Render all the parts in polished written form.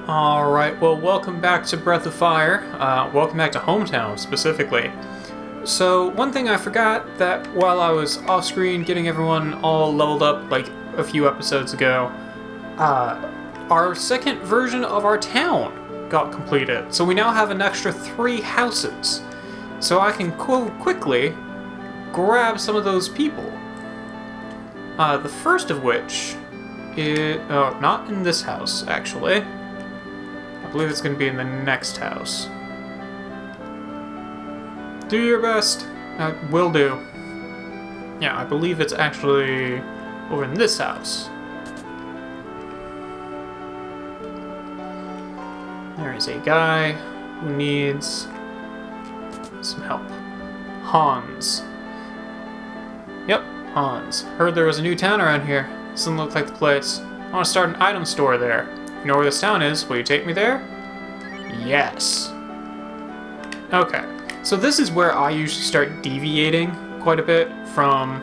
Alright, well, welcome back to Breath of Fire. Welcome back to Hometown, specifically. So, one thing I forgot that while I was off-screen getting everyone all leveled up, like, a few episodes ago, our second version of our town got completed. So we now have an extra 3 houses. So I can quickly grab some of those people. The first of which is... oh, not in this house, actually. I believe it's going to be in the next house. Do your best. Will do. Yeah, I believe it's actually over in this house. There is a guy who needs some help. Hans. Yep, Hans. Heard there was a new town around here. Doesn't look like the place. I want to start an item store there. You know where this town is? Will you take me there? Yes. Okay. So this is where I usually start deviating quite a bit from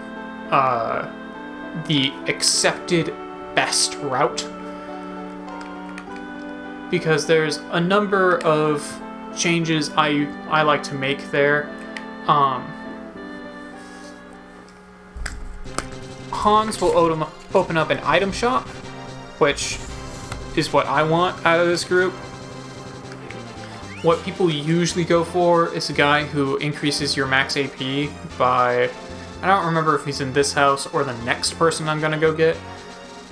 the accepted best route. Because there's a number of changes I like to make there. Hans will open up an item shop, which is what I want out of this group. What people usually go for is a guy who increases your max AP by... I don't remember if he's in this house or the next person I'm gonna go get.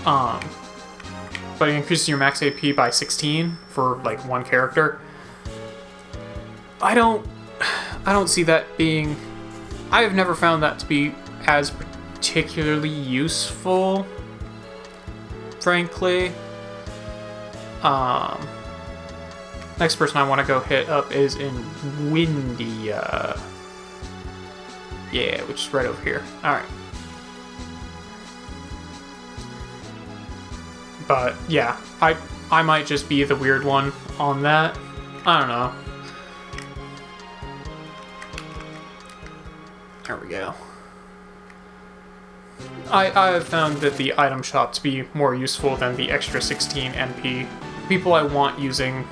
But he increases your max AP by 16 for like one character. I don't see that being... I have never found that to be as particularly useful, frankly. Next person I want to go hit up is in Windia. Yeah, which is right over here. Alright. But, yeah, I might just be the weird one on that. I don't know. There we go. I have found that the item shop to be more useful than the extra 16 NP. People I want using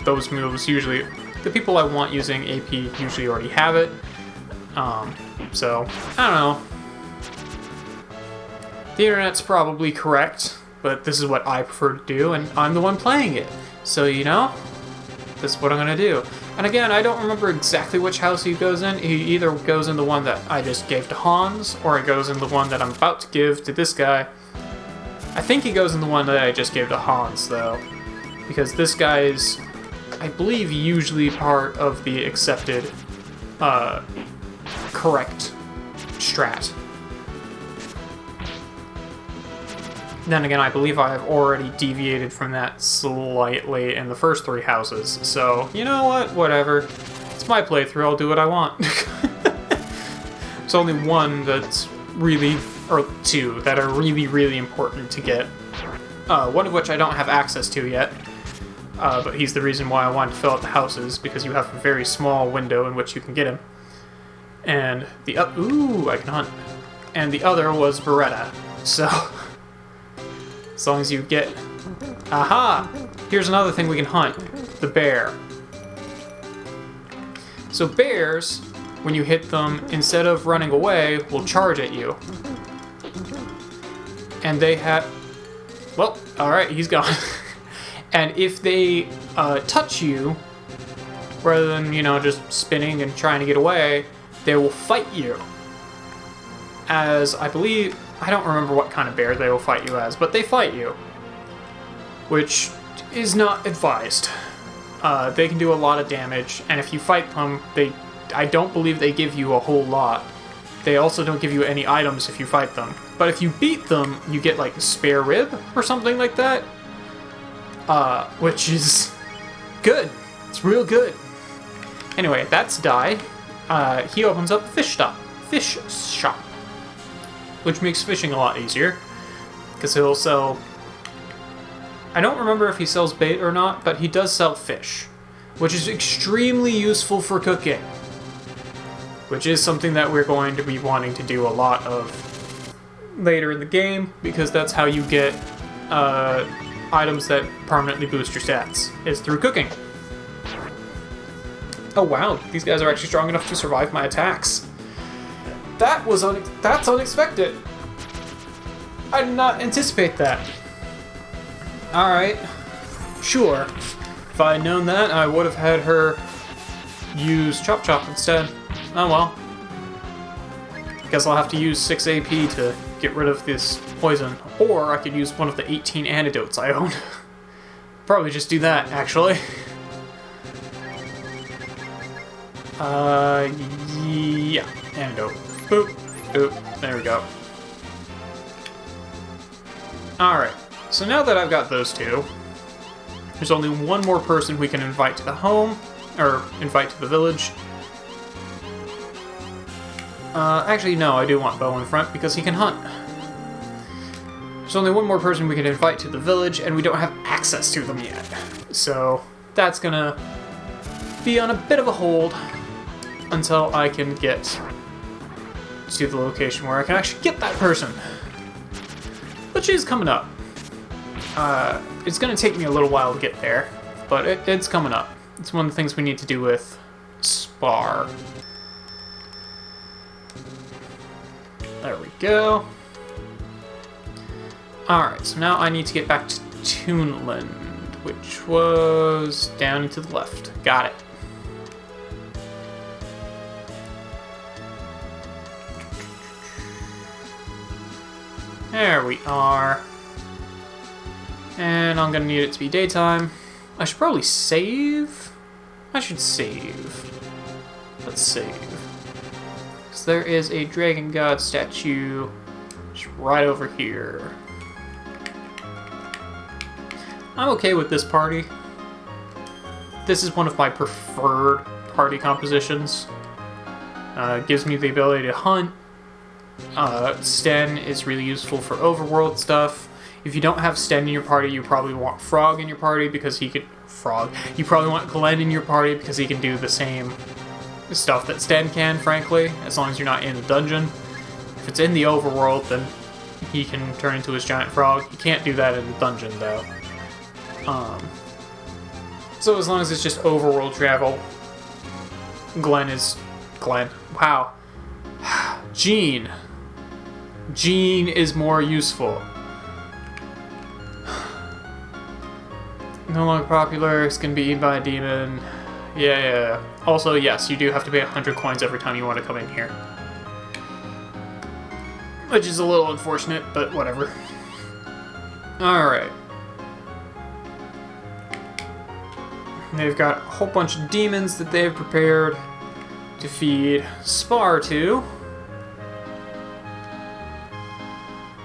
those moves usually... The people I want using AP usually already have it. So, I don't know. The internet's probably correct, but this is what I prefer to do, and I'm the one playing it. So, you know, this is what I'm gonna do. And again, I don't remember exactly which house he goes in. He either goes in the one that I just gave to Hans, or he goes in the one that I'm about to give to this guy. I think he goes in the one that I just gave to Hans, though. Because this guy is, I believe, usually part of the accepted, correct strat. Then again, I believe I have already deviated from that slightly in the first 3 houses, so, you know what, whatever. It's my playthrough, I'll do what I want. There's only one that's really, or 2, that are really, really important to get. One of which I don't have access to yet, but he's the reason why I wanted to fill out the houses, because you have a very small window in which you can get him. And the ooh, I can hunt. And the other was Beretta, so... As long as you get... Aha! Here's another thing we can hunt. The bear. So bears, when you hit them, instead of running away, will charge at you. And they have... Well, alright, he's gone. And if they touch you, rather than, you know, just spinning and trying to get away, they will fight you. As I believe... I don't remember what kind of bear they will fight you as, but they fight you. Which is not advised. They can do a lot of damage, and if you fight them, I don't believe they give you a whole lot. They also don't give you any items if you fight them. But if you beat them, you get like a spare rib or something like that. Which is good. It's real good. Anyway, that's Dai. He opens up a fish shop. Which makes fishing a lot easier, because he'll sell... I don't remember if he sells bait or not, but he does sell fish, which is extremely useful for cooking, which is something that we're going to be wanting to do a lot of later in the game, because that's how you get items that permanently boost your stats, is through cooking. Oh wow, these guys are actually strong enough to survive my attacks. That's unexpected. I did not anticipate that. Alright, sure. If I had known that, I would have had her use Chop Chop instead. Oh well. Guess I'll have to use 6 AP to get rid of this poison. Or I could use one of the 18 antidotes I own. Probably just do that, actually. Yeah. Antidote. Boop. Boop. There we go. Alright. So now that I've got those two, there's only one more person we can invite to the home, or invite to the village. Actually, no, I do want Bo in front because he can hunt. There's only one more person we can invite to the village, and we don't have access to them yet. So that's gonna be on a bit of a hold until I can get to the location where I can actually get that person. Which is coming up. It's gonna take me a little while to get there, but it's coming up. It's one of the things we need to do with Spar. There we go. Alright, so now I need to get back to Toonland, which was down and to the left. Got it. There we are. And I'm gonna need it to be daytime. I should probably save. I should save. Let's save. Because there is a Dragon God statue just right over here. I'm okay with this party. This is one of my preferred party compositions. Gives me the ability to hunt. Sten is really useful for overworld stuff. If you don't have Sten in your party, you probably want Frog in your party because he could... Frog. You probably want Glenn in your party because he can do the same stuff that Sten can, frankly, as long as you're not in the dungeon. If it's in the overworld, then he can turn into his giant frog. He can't do that in the dungeon, though. So as long as it's just overworld travel, Glenn is... Glenn. Wow. Jean. Jean is more useful. No longer popular, it's gonna be eaten by a demon. Yeah. Also, yes, you do have to pay 100 coins every time you want to come in here. Which is a little unfortunate, but whatever. Alright. They've got a whole bunch of demons that they've prepared to feed Spar to.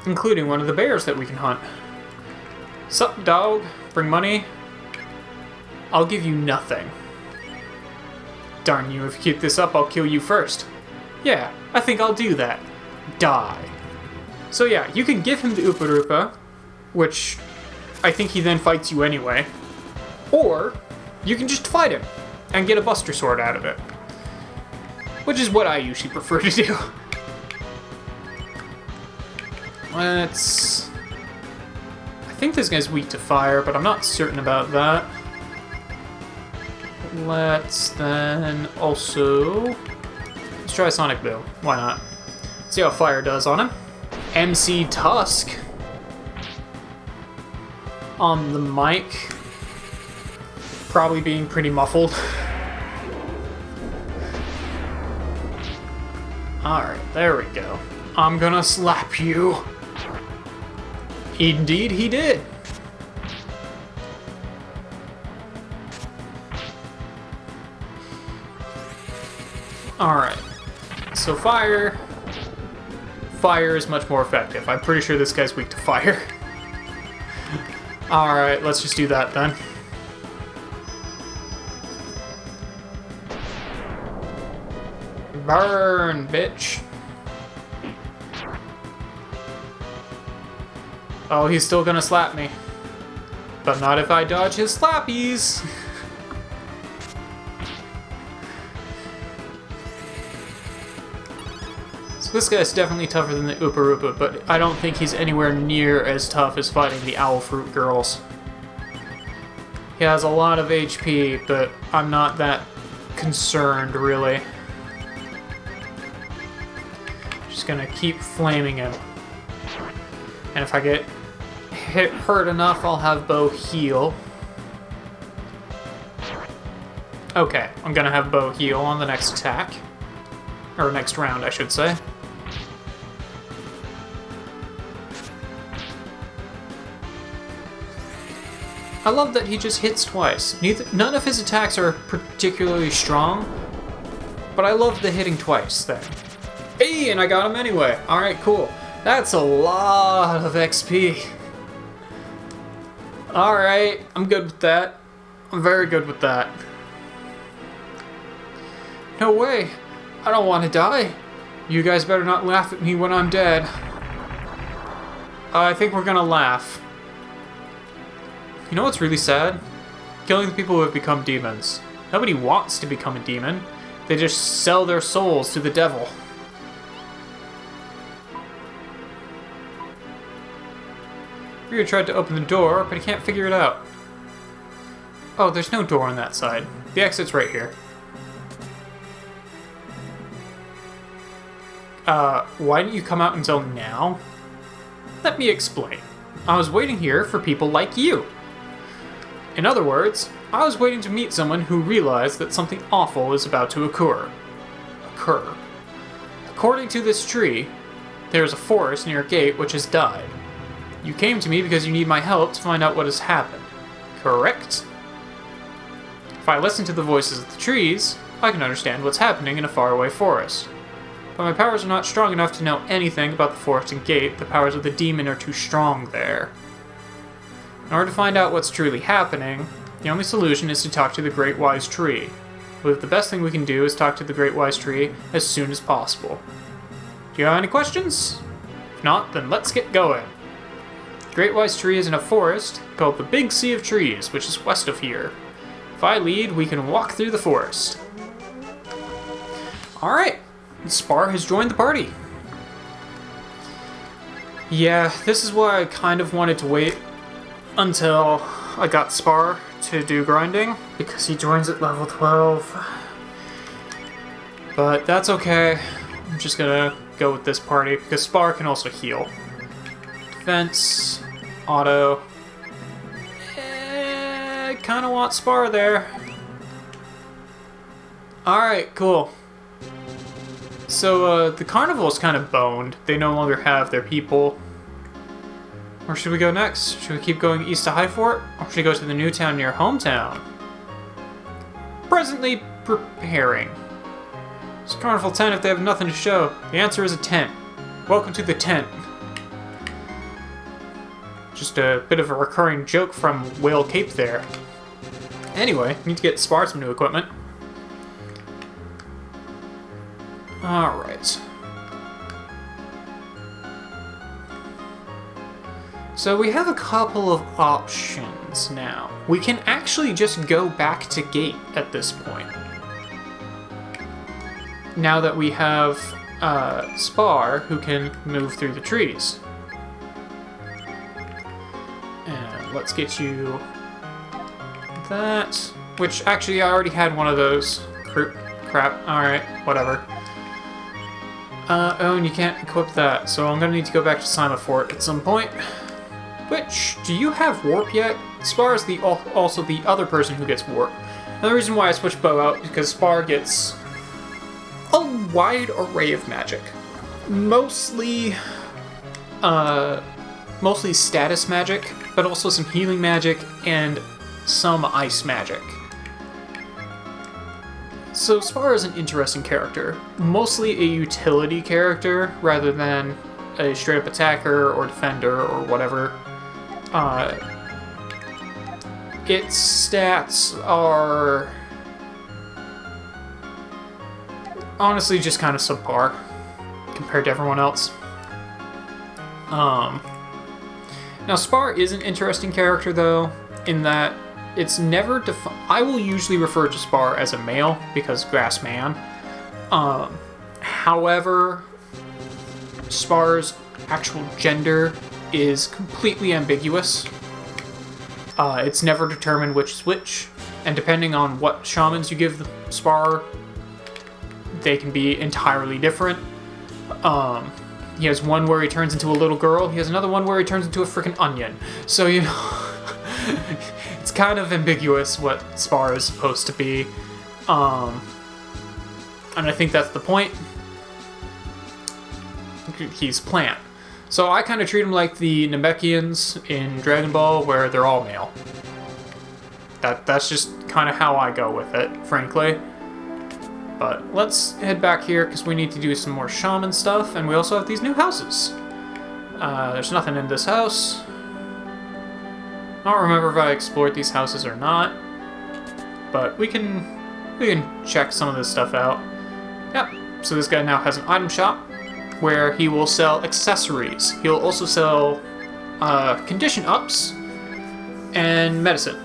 Including one of the bears that we can hunt. Sup, dog? Bring money? I'll give you nothing. Darn you, if you keep this up, I'll kill you first. Yeah, I think I'll do that. Die. So yeah, you can give him the Oopa Roopa, which I think he then fights you anyway. Or you can just fight him and get a Buster Sword out of it. Which is what I usually prefer to do. Let's... I think this guy's weak to fire, but I'm not certain about that. Let's then also... Let's try Sonic Boom. Why not? See how fire does on him. MC Tusk. On the mic. Probably being pretty muffled. Alright, there we go. I'm gonna slap you. Indeed he did. Alright. So fire is much more effective. I'm pretty sure this guy's weak to fire. Alright, let's just do that then. Burn, bitch. Oh, he's still gonna slap me. But not if I dodge his slappies. So this guy's definitely tougher than the Oopa Roopa, but I don't think he's anywhere near as tough as fighting the Owl Fruit girls. He has a lot of HP, but I'm not that concerned, really. Just gonna keep flaming him. And if I get hurt enough, I'll have Bo heal. Okay, I'm gonna have Bo heal on the next attack. Or next round, I should say. I love that he just hits twice. None of his attacks are particularly strong, but I love the hitting twice thing. Hey, and I got him anyway. Alright, cool. That's a lot of XP. Alright, I'm good with that. I'm very good with that. No way. I don't want to die. You guys better not laugh at me when I'm dead. I think we're gonna laugh. You know what's really sad? Killing the people who have become demons. Nobody wants to become a demon. They just sell their souls to the devil. Ryu tried to open the door, but he can't figure it out. Oh, there's no door on that side. The exit's right here. Why didn't you come out until now? Let me explain. I was waiting here for people like you. In other words, I was waiting to meet someone who realized that something awful is about to occur. According to this tree, there is a forest near a gate which has died. You came to me because you need my help to find out what has happened. Correct? If I listen to the voices of the trees, I can understand what's happening in a faraway forest. But my powers are not strong enough to know anything about the forest and gate. The powers of the demon are too strong there. In order to find out what's truly happening, the only solution is to talk to the Great Wise Tree. But the best thing we can do is talk to the Great Wise Tree as soon as possible. Do you have any questions? If not, then let's get going. The Great Wise Tree is in a forest called the Big Sea of Trees, which is west of here. If I lead, we can walk through the forest. Alright, Spar has joined the party. Yeah, this is why I kind of wanted to wait until I got Spar to do grinding, because he joins at level 12. But that's okay. I'm just gonna go with this party, because Spar can also heal. Defense, auto. I kinda want Spar there. Alright, cool. So, the Carnival is kind of boned. They no longer have their people. Where should we go next? Should we keep going east to High Fort? Or should we go to the new town near hometown? Presently preparing. It's Carnival tent if they have nothing to show. The answer is a tent. Welcome to the tent. Just a bit of a recurring joke from Whale Cape there. Anyway, need to get Spar some new equipment. Alright. So we have a couple of options now. We can actually just go back to gate at this point. Now that we have Spar who can move through the trees. And let's get you that, which actually I already had one of those. Crap, alright, whatever. Oh, and you can't equip that, so I'm gonna need to go back to Sima Fort at some point. Which, do you have Warp yet? Spar is also the other person who gets Warp. And the reason why I switched Bo out is because Spar gets a wide array of magic. Mostly status magic, but also some healing magic and some ice magic. So Spar is an interesting character. Mostly a utility character rather than a straight-up attacker or defender or whatever. Its stats are honestly just kind of subpar compared to everyone else. Now Spar is an interesting character though, in that it's never I will usually refer to Spar as a male because grass man. However, Spar's actual gender is completely ambiguous. It's never determined which is which, and depending on what shamans you give the spar, they can be entirely different. He has one where he turns into a little girl. He has another one where he turns into a freaking onion. So, you know, it's kind of ambiguous what spar is supposed to be. And I think that's the point. He's plant. So I kind of treat him like the Namekians in Dragon Ball, where they're all male. That's just kind of how I go with it, frankly. But let's head back here, because we need to do some more shaman stuff, and we also have these new houses. There's nothing in this house. I don't remember if I explored these houses or not, but we can check some of this stuff out. Yep, so this guy now has an item shop, where he will sell accessories. He'll also sell condition ups and medicine,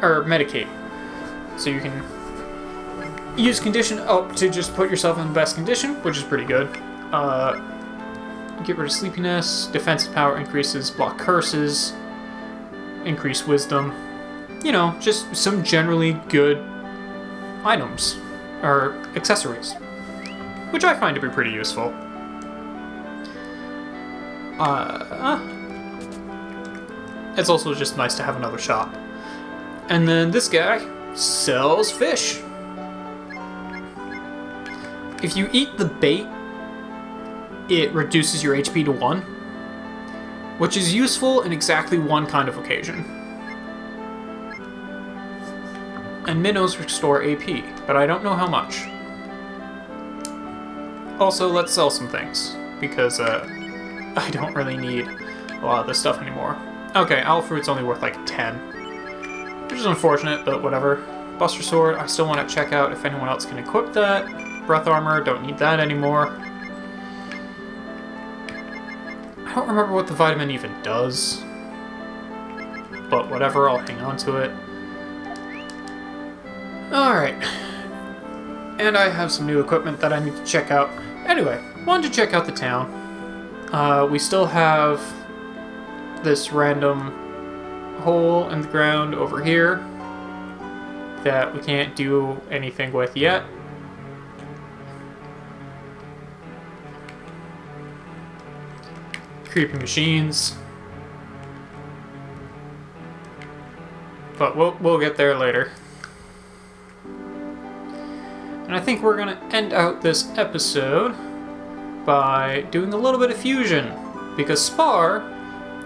or Medicaid. So you can use condition up to just put yourself in the best condition, which is pretty good. Get rid of sleepiness, defensive power increases, block curses, increase wisdom. You know, just some generally good items, or accessories, which I find to be pretty useful. It's also just nice to have another shop. And then this guy sells fish. If you eat the bait, it reduces your HP to 1, which is useful in exactly one kind of occasion. And minnows restore AP, but I don't know how much. Also, let's sell some things, because I don't really need a lot of this stuff anymore. Okay, owl fruit's only worth like 10, which is unfortunate, but whatever. Buster sword, I still want to check out if anyone else can equip that. Breath armor, don't need that anymore. I don't remember what the vitamin even does, but whatever, I'll hang on to it. Alright. And I have some new equipment that I need to check out. Anyway, wanted to check out the town. We still have this random hole in the ground over here that we can't do anything with yet. Creepy machines. But we'll get there later. And I think we're going to end out this episode by doing a little bit of fusion, because spar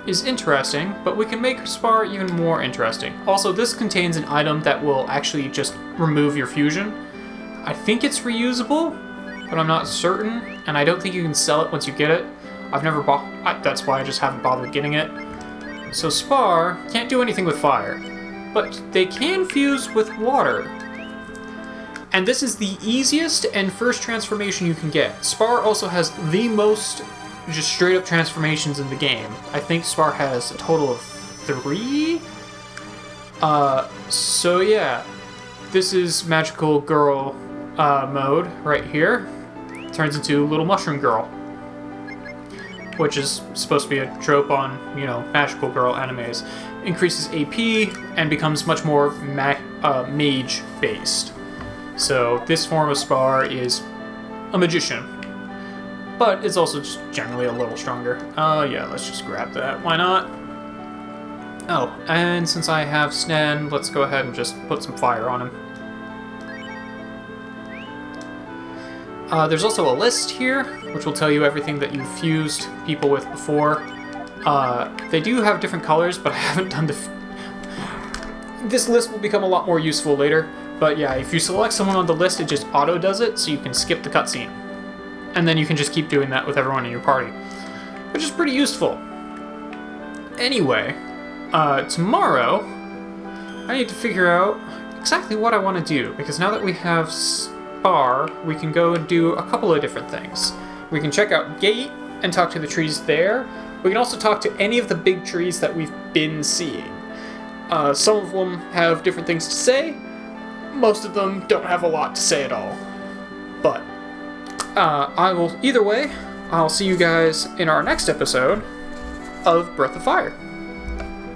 is interesting, but we can make spar even more interesting. Also, this contains an item that will actually just remove your fusion. I think it's reusable, but I'm not certain, and I don't think you can sell it once you get it. I've never bought, that's why I just haven't bothered getting it. So spar can't do anything with fire, but they can fuse with water. And this is the easiest and first transformation you can get. Spar also has the most just straight up transformations in the game. I think Spar has a total of 3. So yeah, this is Magical Girl mode right here. Turns into Little Mushroom Girl, which is supposed to be a trope on, you know, Magical Girl animes. Increases AP and becomes much more mage-based. So this form of Spar is a magician, but it's also just generally a little stronger. Yeah, let's just grab that. Why not? Oh, and since I have Snen, let's go ahead and just put some fire on him. There's also a list here, which will tell you everything that you've fused people with before. They do have different colors, but I haven't done this list will become a lot more useful later. But yeah, if you select someone on the list, it just auto-does it, so you can skip the cutscene. And then you can just keep doing that with everyone in your party, which is pretty useful. Anyway, tomorrow, I need to figure out exactly what I want to do, because now that we have Spar, we can go and do a couple of different things. We can check out Gate and talk to the trees there. We can also talk to any of the big trees that we've been seeing. Some of them have different things to say. Most of them don't have a lot to say at all. But I will, either way, I'll see you guys in our next episode of Breath of Fire.